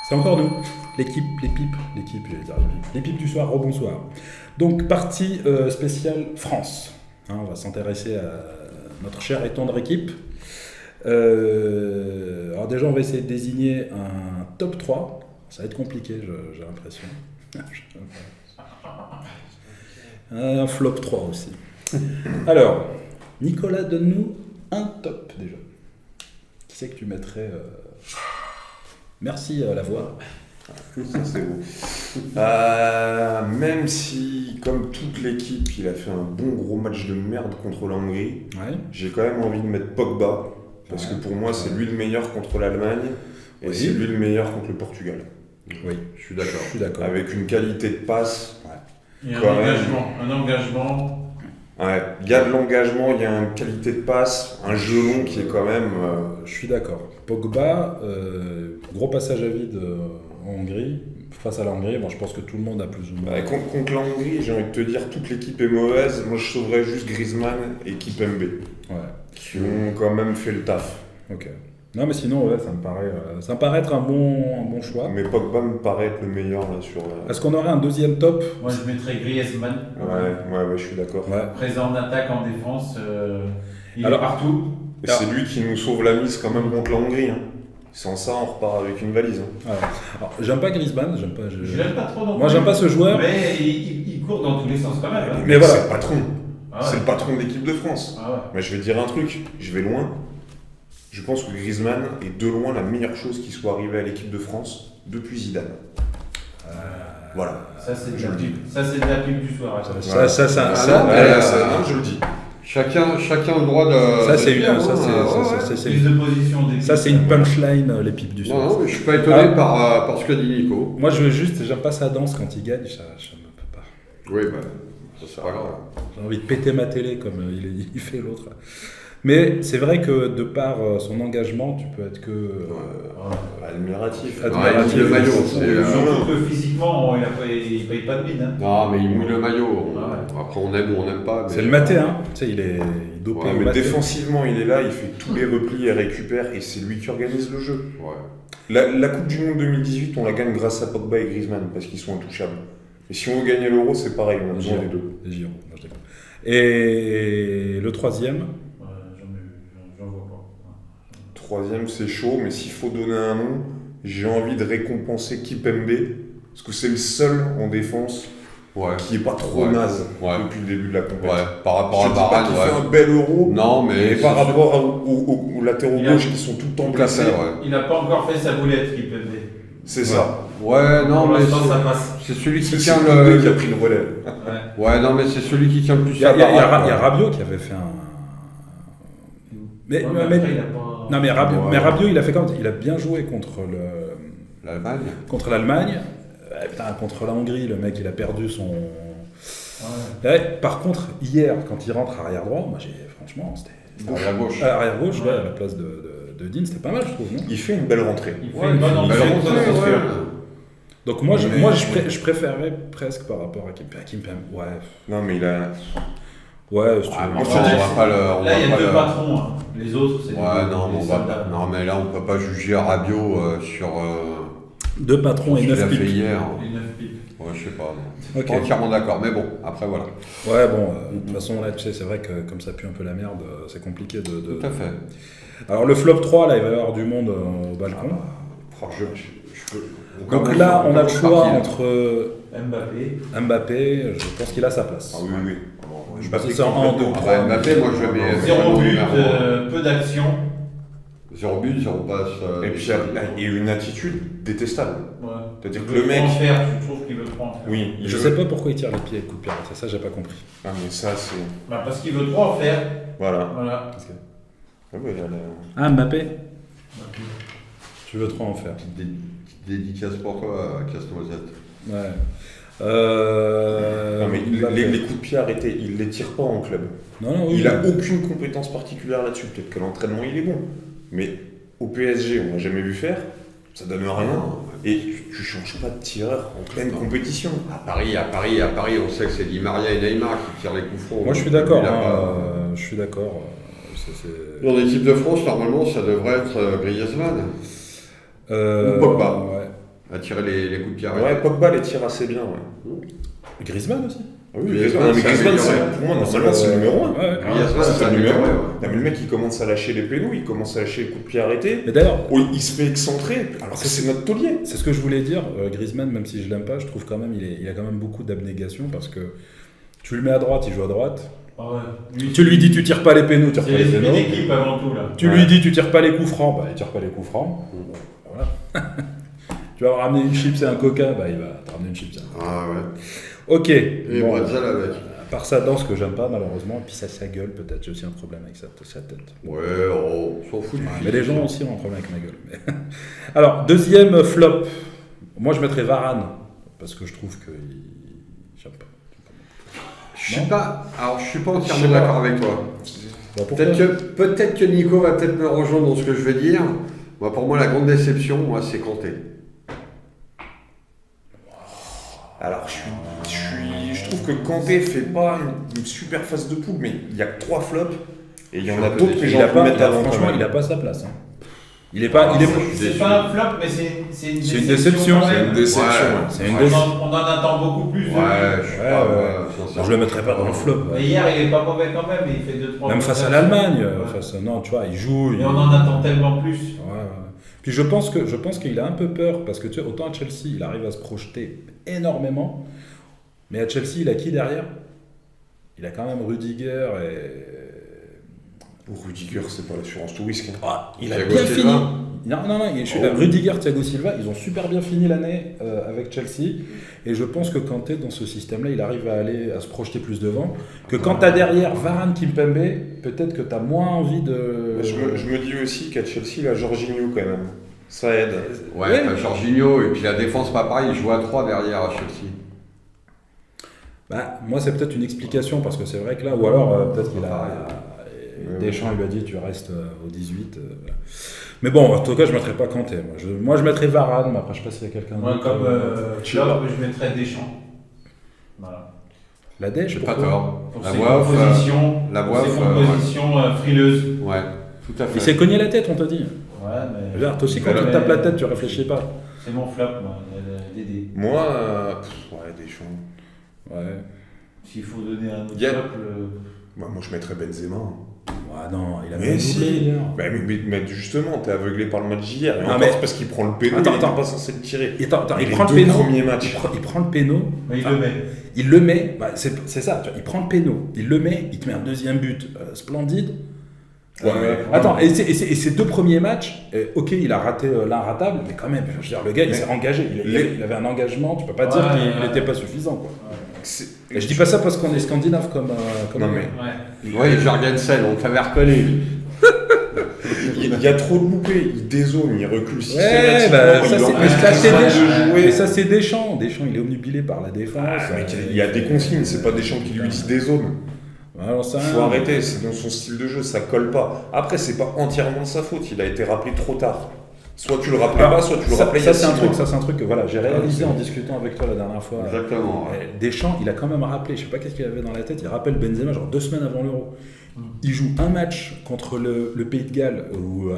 C'est encore nous, l'équipe, j'allais dire les pipes du soir, rebonsoir. Donc, partie spéciale France. Hein, on va s'intéresser à notre chère et tendre équipe. Alors déjà, on va essayer de désigner un top 3. Ça va être compliqué, j'ai l'impression. Un flop 3 aussi. Alors, Nicolas, donne-nous un top déjà. Qui c'est que tu mettrais Merci à la voix. Ça, c'est beau. Même si, comme toute l'équipe, il a fait un bon gros match de merde contre la Hongrie, j'ai quand même envie de mettre Pogba, parce que pour moi, c'est lui le meilleur contre l'Allemagne, et c'est lui le meilleur contre le Portugal. Oui, je suis d'accord. Avec une qualité de passe. Et un engagement. Ouais, il y a de l'engagement, il y a une qualité de passe, un jeu long qui est quand même... Je suis d'accord. Pogba, gros passage à vide en Hongrie. Face à la Hongrie, je pense que tout le monde a plus ou moins... Contre la Hongrie, j'ai envie de te dire, toute l'équipe est mauvaise. Moi, je sauverais juste Griezmann et Kimpembe. Qui ont quand même fait le taf. Ok. Non, mais sinon, ça me paraît être un bon choix. Mais Pogba me paraît être le meilleur là sur. Est-ce qu'on aurait un deuxième top? Moi, je mettrais Griezmann. Ouais, je suis d'accord. Ouais. Présent en attaque, en défense, il est partout. Et c'est lui qui nous sauve la mise quand même contre la Hongrie. Hein. Sans ça, on repart avec une valise. Hein. Alors, j'aime pas Griezmann, Je l'aime pas trop. Moi, j'aime pas ce joueur. Mais il court dans tous les sens quand même. Hein. Mais voilà, c'est le patron. C'est le patron de l'équipe de France. Mais je vais te dire un truc, je vais loin. Je pense que Griezmann est de loin la meilleure chose qui soit arrivée à l'équipe de France depuis Zidane. Voilà. Ça, c'est de la pipe du soir. Je le dis. Chacun a le droit de. Ça, c'est une punchline, les pipes du soir. Non, mais je suis pas étonné par ce que dit Nico. Moi, j'aime pas sa danse quand il gagne, ça me peut pas. Oui, c'est pas grave. J'ai envie de péter ma télé comme il fait l'autre. Mais c'est vrai que de par son engagement, tu peux être que admiratif. Il le maillot. Surtout que physiquement, il paye pas de mine. Hein. Non, mais il mouille le maillot. Après, on aime ou on n'aime pas. C'est le maté, hein. Tu sais, il est dopé. Mais défensivement, il est là, il fait tous les replis, il récupère et c'est lui qui organise le jeu. La Coupe du Monde 2018, on la gagne grâce à Pogba et Griezmann parce qu'ils sont intouchables. Et si on veut gagner l'Euro, c'est pareil, on a besoin des deux. Et le troisième? J'en vois pas. Troisième, c'est chaud, mais s'il faut donner un nom, j'ai envie de récompenser Kimpembe, parce que c'est le seul en défense qui est pas trop naze depuis le début de la compétition. Par rapport à Varane, il fait un bel Euro, non, mais par rapport aux latéraux gauche qui sont tout le temps placés. Il n'a pas encore fait sa boulette, Kimpembe. C'est ça. Non, mais ça passe. c'est celui qui tient le qui a pris le relais. Non, mais c'est celui qui tient le plus. Il y a Rabiot qui avait fait un. Mais Rabiot, il a fait comme il a bien joué contre l'Allemagne. Contre l'Allemagne. Contre la Hongrie, le mec, il a perdu son. Par contre, hier, quand il rentre arrière droit, moi, franchement, c'était arrière gauche. Arrière gauche, à la place de Dean, c'était pas mal, je trouve, non? Il fait une belle rentrée. Il fait une bonne rentrée. Donc moi, je préférerais presque par rapport à Kimpembe. Non, mais il a. Ouais, si tu veux. Là, il y a deux patrons. Hein. Les autres, c'est non, mais là, on peut pas juger Rabiot sur. Deux patrons et 9 pipes. Hier. Les 9 pipes. Je sais pas. Je suis entièrement d'accord, mais bon, après voilà. De toute façon, là, tu sais, c'est vrai que comme ça pue un peu la merde, c'est compliqué de. Tout à fait. Alors, le flop 3, là, il va y avoir du monde au balcon. Donc là, on a le choix entre Mbappé, je pense qu'il a sa place. Oui. Je pense que c'est en 2 ou 3. Mbappé, moi je mets. 0 but, peu d'action. 0 but, 0 passe. Et puis il y a une attitude détestable. C'est-à-dire que le mec. Tu trouves qu'il veut trop en faire. Oui. Je sais pas pourquoi il tire les pieds avec coup de pied. Ça, j'ai pas compris. Ah, mais ça, c'est. Parce qu'il veut trop en faire. Voilà. Mbappé. Tu veux trop en faire. Dédicace pour toi, Casse-Noisette. Non, mais les coups de pied arrêtés, il les tire pas en club. Il a aucune compétence particulière là-dessus. Peut-être que l'entraînement il est bon, mais au PSG on l'a jamais vu faire. Ça donne rien. Et tu changes pas de tireur en pleine compétition. À Paris, on sait que c'est Di Maria et Neymar qui tirent les coups francs. Moi je suis d'accord. Je suis d'accord. Dans l'équipe de France, normalement, ça devrait être Griezmann. Ou Pogba. à tirer les coups de pied arrêtés. Ouais, Pogba les tire assez bien. Ouais. Griezmann aussi. Oui, Griezmann, pour moi, normalement, c'est le numéro 1. Griezmann, c'est le numéro 1. Mais le mec, il commence à lâcher les pénaux, il commence à lâcher les coups de pied arrêtés. Mais d'ailleurs, il se fait excentrer, alors que c'est notre taulier. C'est ce que je voulais dire. Griezmann, même si je l'aime pas, je trouve quand même il a quand même beaucoup d'abnégation parce que tu le mets à droite, il joue à droite. Ah ouais. Tu lui dis tu tires pas les pénaux, tire pas les pénaux. C'est l'équipe avant tout là. Tu lui dis tu tires pas les coups francs, bah il tire pas les coups francs. Voilà. Tu vas ramener une chips et un coca, bah il va te ramener une chips. Ah ouais. Ok. Et bon, bretzel avec. À part sa danse que j'aime pas malheureusement, et puis sa gueule peut-être, j'ai aussi un problème avec sa tête. Ouais, on s'en fout du Mais les gens aussi ont un problème avec ma gueule. Mais... Alors, deuxième flop. Moi je mettrais Varane, parce que je trouve que... J'aime pas. Je suis pas entièrement d'accord avec toi. Bah, Peut-être que Nico va peut-être me rejoindre dans ce que je vais dire. Moi, pour moi, la grande déception, c'est Kanté. Alors, je trouve que Kanté fait pas une super phase de poule, mais il y a que 3 flops et il y en a d'autres que j'ai envie de mettre avant. Franchement, il a pas sa place. Hein. C'est pas un flop, mais c'est une déception. C'est une déception. On en attend beaucoup plus. Je le mettrais pas dans le flop. Mais hier, il est pas mauvais quand même. Il fait 2-3. Même face à l'Allemagne. Non, tu vois, il joue. Mais on en attend tellement plus. Puis je pense qu'il a un peu peur parce que tu vois, autant à Chelsea, il arrive à se projeter énormément, mais à Chelsea, il a qui derrière ? Il a quand même Rudiger et... Pour Rudiger, c'est pas l'assurance tout risque. Il a bien fini. Non, Rudiger, Thiago Silva, ils ont super bien fini l'année avec Chelsea. Et je pense que quand tu es dans ce système-là, il arrive à se projeter plus devant. Que quand tu as derrière Varane, Kimpembe, peut-être que tu as moins envie de... Je me dis aussi qu'à Chelsea, il a Jorginho quand même. Ça aide. Ouais, t'as Jorginho, et puis la défense, pas pareil, il joue à 3 derrière à Chelsea. Bah, moi, c'est peut-être une explication, parce que c'est vrai que là, ou alors peut-être qu'il a... Deschamps, il lui a dit tu restes au 18. Voilà. Mais bon, en tout cas, je ne mettrais pas Kanté. Moi, je mettrais Varane, mais après, je ne sais pas s'il y a quelqu'un d'autre. Moi, comme je mettrais Deschamps. Voilà. La Dèche, c'est pas tort. Pour ses compositions, frileuses. Ouais, tout à fait. Il s'est cogné la tête, on t'a dit. Ouais, mais. Toi aussi, quand tu te tapes la tête, tu réfléchis pas. C'est mon flop, moi, Dédé. Moi, Deschamps. Ouais. S'il faut donner un autre flop. Moi, je mettrais Benzema. Non, il a mais si. Mais justement, t'es aveuglé par le match d'hier. Et c'est parce qu'il prend le péno. Il n'est pas censé le tirer. Il prend le péno. Il prend le péno. Mais il le met. Il le met. C'est ça. Il prend le péno. Il le met. Il te met un deuxième but splendide. Attends, et ces 2 premiers matchs, ok, il a raté l'inratable, mais quand même, je veux dire, le gars, il s'est engagé. Il avait un engagement. Tu peux pas dire qu'il n'était pas suffisant, quoi. Et je dis pas ça parce qu'on est scandinave comme non mais oui, Jorgensen, on t'avait reconnu. Il y a trop de loupés, il dézone, il recule systématiquement. Ça c'est Deschamps. Deschamps, il est omnubilé par la défense. Il y a des consignes, c'est pas Deschamps qui lui dit dézone. Faut arrêter, c'est dans son style de jeu, ça colle pas. Après, c'est pas entièrement de sa faute, il a été rappelé trop tard. Soit tu le rappelais pas, soit tu le rappelais. Ça c'est un truc que voilà, j'ai réalisé en discutant avec toi la dernière fois. Exactement. Deschamps, il a quand même rappelé, je sais pas qu'est-ce qu'il avait dans la tête, il rappelle Benzema genre 2 semaines avant l'Euro. Il joue un match contre le Pays de Galles où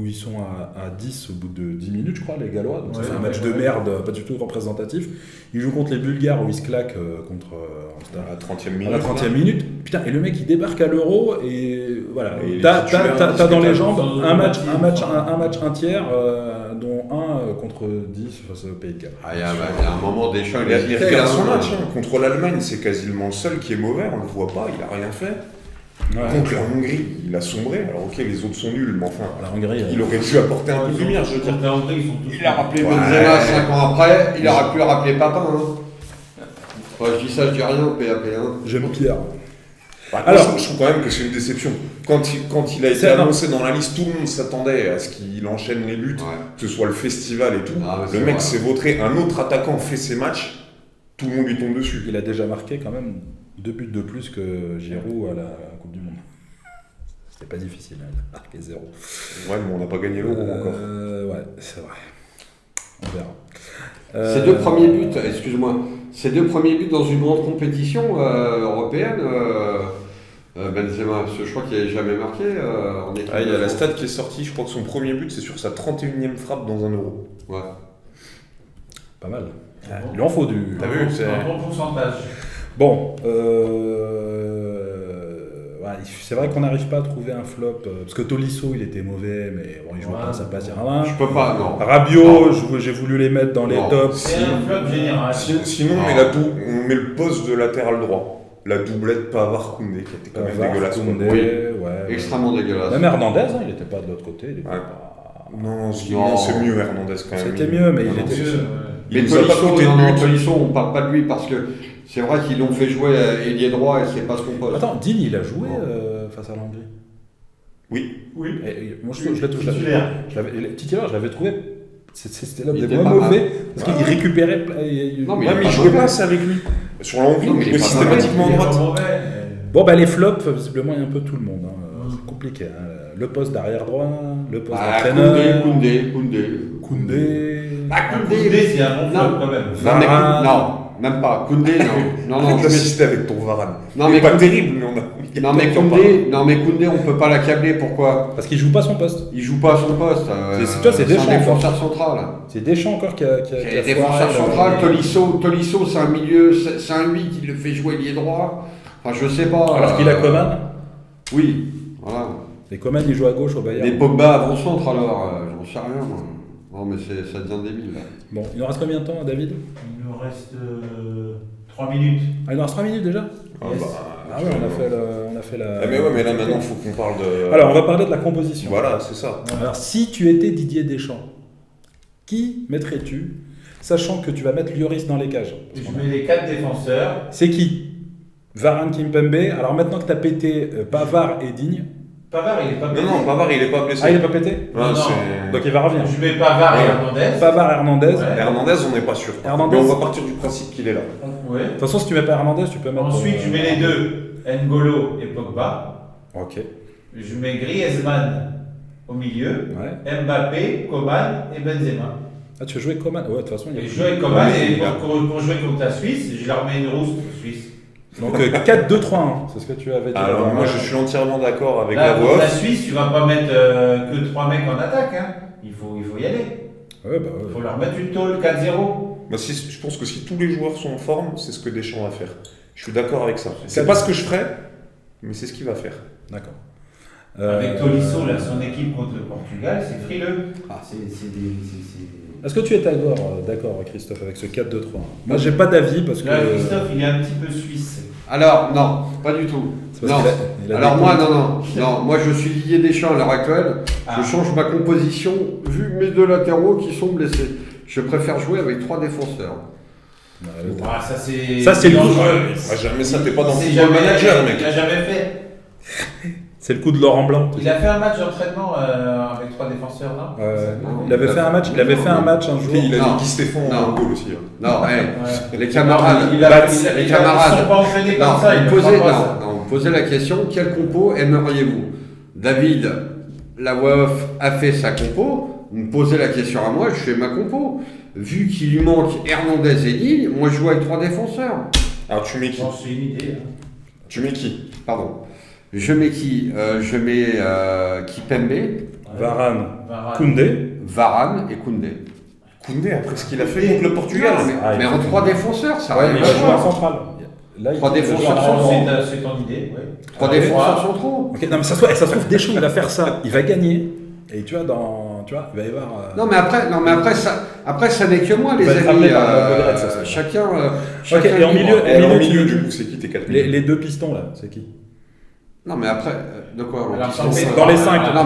ils sont à 10 au bout de 10 minutes, je crois, les Gallois. Donc c'est un match de merde, pas du tout représentatif. Il joue contre les Bulgares où ils se claquent à la 30e minute. À la 30e minute. Putain, et le mec il débarque à l'Euro et voilà. T'as dans les jambes un match, un tiers, dont un contre 10 face au Pays de Galles. Il y a un moment Deschamps, il regarde son match. Contre l'Allemagne, c'est quasiment le seul qui est mauvais, on le voit pas, il a rien fait. Contre la Hongrie, il a sombré. Alors ok, les autres sont nuls, mais enfin, la Hongrie, il aurait dû apporter un peu de lumière, je veux dire. Il a rappelé Benzema 5 ans après, il aurait pu rappeler Papin. Je dis ça, je dis rien, PAP. J'aime Pierre. Alors, je trouve quand même que c'est une déception. Quand il a été annoncé dans la liste, tout le monde s'attendait à ce qu'il enchaîne les buts, que ce soit le festival et tout. Le mec s'est vautré, un autre attaquant fait ses matchs, tout le monde lui tombe dessus. Il a déjà marqué quand même 2 buts de plus que Giroud à la Coupe du Monde. C'était pas difficile, il a marqué 0. Ouais, mais on n'a pas gagné l'Euro encore. Ouais, c'est vrai. On verra. Ces 2 premiers buts, excuse-moi, ces 2 premiers buts dans une grande compétition européenne, Benzema, je crois qu'il n'avait jamais marqué en équipe. Il y a la stat qui est sortie, je crois que son premier but c'est sur sa 31e frappe dans un Euro. Ouais. Pas mal. Il lui en faut du... T'as vu, c'est un bon pourcentage. Bon, c'est vrai qu'on n'arrive pas à trouver un flop, parce que Tolisso, il était mauvais, mais bon, il jouait pas, ça passe, il y a rien. Je peux pas, non. Rabiot, j'ai voulu les mettre dans les tops. C'est un flop général. Sinon, on met le poste de latéral droit. La doublette Pavard-Koundé, qui était quand même dégueulasse. Koundé, ouais. Extrêmement dégueulasse. Même Hernandez, il n'était pas de l'autre côté. Il était pas... Non, c'est mieux Hernandez quand même. C'était mieux, mais il était... Mais Tolisso, on parle pas de lui parce que c'est vrai qu'ils l'ont fait jouer ailier droit et c'est pas son poste. Attends, Digne, il a joué face à l'Hongrie. Oui. Moi, je titulaire, je l'avais trouvé. C'était l'un Il des était moins pas mauvais. mal. Parce qu'il récupérait. Non, mais il jouait pas ça avec lui. Sur la Hongrie, il jouait systématiquement à droite. Bon, les flops, visiblement, il y a un peu tout le monde. C'est compliqué. Le poste d'arrière droit, le poste d'entraîneur. Koundé. Koundé, c'est un bon flop quand même. Non, même pas. Koundé, non. Non, assisté avec ton Varane. Non, mais pas terrible, mais on a. Non, mais Koundé, on peut pas l'accabler. Pourquoi? Parce qu'il joue pas son poste. Il joue pas à son poste. C'est Deschamps. un défenseur central. C'est Deschamps encore qui a défenseur central. Tolisso, c'est un milieu, c'est un 8 qui le fait jouer ailier droit. Enfin, je sais pas. Alors qu'il a Coman. Oui, voilà. Et Coman, il joue à gauche au Bayern. Mais Pogba avant-centre alors, j'en sais rien moi. Non, mais ça devient débile là. Bon, il nous reste combien de temps, David? Il nous reste 3 minutes. Ah, il nous reste 3 minutes déjà? Yes. Ah ouais, on a fait la... Mais là maintenant, il faut qu'on parle de... Alors, on va parler de la composition. Voilà, c'est ça. Alors, si tu étais Didier Deschamps, qui mettrais-tu, sachant que tu vas mettre Lloris dans les cages? Je mets les 4 défenseurs. C'est qui? Varane, Kimpembe. Alors maintenant que tu as pété Pavard et Digne... Pavard, il est pas blessé. Non, Pavard, il est pas blessé. Ah, il est pas pété? Non. Donc il va revenir. Je mets Pavard et Hernandez. Pavard, Hernandez. Ouais. Hernandez, on n'est pas sûr. Hernandez, Mais on va partir du principe qu'il est là. Ouais. De toute façon, si tu mets pas Hernandez, tu peux mettre... Ensuite, je mets les deux, N'Golo et Pogba. Ok. Je mets Griezmann au milieu, Ouais. Mbappé, Coman et Benzema. Ah, tu veux jouer Coman? Ouais, de toute façon, il y a... Et je joue avec Coman et pour jouer contre la Suisse, je leur mets une rousse suisse. Donc 4-2-3-1, c'est ce que tu avais dit. Alors moi, je suis entièrement d'accord avec Là, la voix. la Suisse, tu vas pas mettre que 3 mecs en attaque. Hein. Il faut y aller. Ouais, Il faut leur mettre une tôle 4-0. Je pense que si tous les joueurs sont en forme, c'est ce que Deschamps va faire. Je suis d'accord avec ça. C'est pas ce que je ferais, mais c'est ce qu'il va faire. D'accord. Avec Tolisso, là, son équipe contre le Portugal, c'est frileux. Est-ce que tu es d'accord, Christophe, avec ce 4-2-3? Moi, j'ai pas d'avis parce que... Là, Christophe, il est un petit peu suisse. Alors, non, pas du tout. Non. Alors moi, non. Moi, je suis Didier Deschamps à l'heure actuelle. Je change ma composition vu mes deux latéraux qui sont blessés. Je préfère jouer avec 3 défenseurs. Ça, c'est le coup. Jamais ça, t'es pas dans le football manager, mec. Il l'a jamais fait. C'est le coup de Laurent Blanc. Il a fait un match d'entraînement avec 3 défenseurs, non Il avait fait un match. Il avait fait un match un jour. Il a dit Guy Stéphane en goal aussi. Non, les camarades. Les camarades. Ils sont pas entraînés comme ça. On posait la question, quelle compo aimeriez-vous? David, la voix off, a fait sa compo. Vous me posez la question à moi, je fais ma compo. Vu qu'il lui manque Hernandez et Digne, moi je joue avec 3 défenseurs. Alors tu mets qui? C'est une idée. Tu mets qui? Pardon. Je mets qui? Je mets Kimpembe, Varane, Koundé. Varane et Koundé. Koundé, après ce qu'il a fait contre le Portugal. Mais en 3 défenseurs, ça va. Il va jouer en central. 3 défenseurs centraux. C'est ton idée, oui. 3 défenseurs centraux. Ok, non mais ça se trouve Deschamps il va faire ça, il va gagner. Et tu vois, il va y avoir. Non mais après ça n'est que moi les amis. Chacun. Ok, et en milieu du coup, c'est qui tes 4 les 2 pistons là, c'est qui? Non mais après, de quoi dans les 5. Non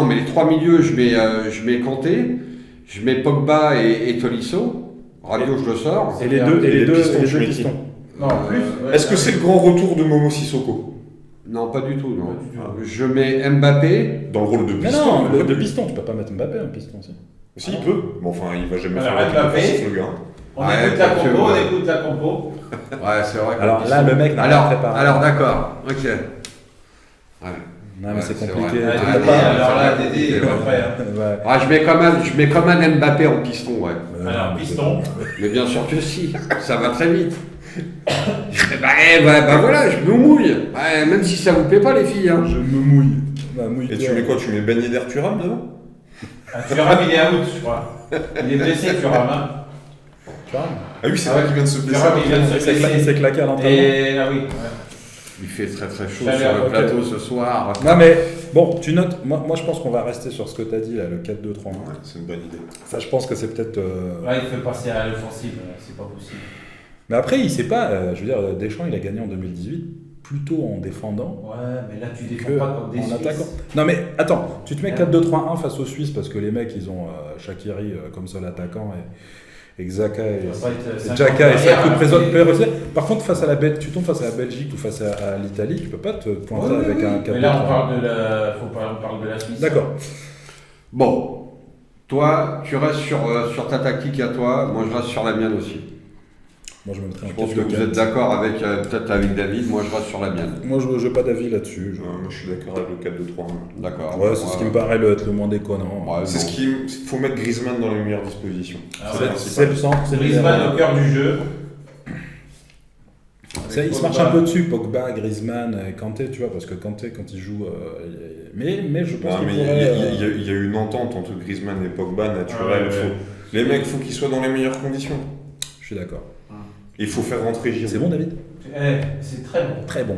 mais les 3 milieux, je mets Kanté, je mets Pogba et Tolisso. Rabiot, je le sors. Et les deux pistons. Non, plus. Est-ce que c'est le grand retour de Momo Sissoko? Non, pas du tout, non. Je mets Mbappé. Dans le rôle de piston. Non, de piston, tu peux pas mettre Mbappé un piston aussi. Si, il peut. Bon, enfin, il va jamais faire Mbappé, le gars. On écoute la compo. Ouais, c'est vrai. Alors là, le mec n'a rien préparé. Alors d'accord, ok. Ouais. Non, mais c'est compliqué. Alors là, Dédé, il est pas prêt. Je mets quand même Mbappé en piston, ouais. Alors, piston. Mais bien sûr que si, ça va très vite. Voilà, je me mouille. Même si ça vous plaît pas, les filles. Hein. Je me mouille. Et tu mets quoi? Tu mets Ben Yedder Thuram devant? Thuram, il est out, je crois. Il est blessé, Thuram. Thuram. Ah oui, c'est vrai qu'il vient de se blesser. Thuram, il vient de se blesser. Il s'est claqué à l'entraînement. Ah oui. Il fait très très chaud Chaleur, sur le ok. plateau ce soir. Non mais bon, tu notes, moi je pense qu'on va rester sur ce que tu as dit là, le 4-2-3-1. Ouais, c'est une bonne idée. Ça je pense que c'est peut-être... Là, il fait passer à l'offensive, c'est pas possible. Mais après il sait pas, je veux dire, Deschamps il a gagné en 2018 plutôt en défendant Ouais, mais là, tu que défends pas comme des en Suisses. attaquant. Non mais attends, tu te mets 4-2-3-1 face aux Suisses parce que les mecs ils ont Shaqiri comme seul attaquant et Xhaka et Ça va pas être 50 Xhaka et derrière, Sakou hein, présent. Par contre face à tu tombes face à la Belgique ou face à l'Italie, tu peux pas te pointer Ouais, avec un 4-2-3-1. Mais là, on parle de la Suisse. D'accord. Bon, toi, tu restes sur ta tactique à toi, moi je reste sur la mienne aussi. Moi je me mettrais Je un pense que 4-2-4. vous êtes d'accord avec peut-être avec David, moi je reste sur la mienne. Moi je n'ai pas d'avis là-dessus. Moi, je suis d'accord avec le 4-2-3-1. D'accord. Ouais, c'est ce qui me paraît être le moins déconnant. Ouais, C'est bon. ce qu'il faut mettre Griezmann dans les meilleures dispositions. Ah C'est ouais. le C'est principal. le centre, c'est le Griezmann au cœur du jeu. Il se marche un peu dessus, Pogba, Griezmann, Kanté, tu vois, parce que Kanté, quand il joue. Mais je pense Non, qu'il mais pourrait. il y a une entente entre Griezmann et Pogba naturelle. Ouais, ouais. Les mecs, il faut qu'ils soient dans les meilleures conditions. Je suis d'accord. Il faut faire rentrer Giroud. C'est bon, David C'est très bon. Très bon.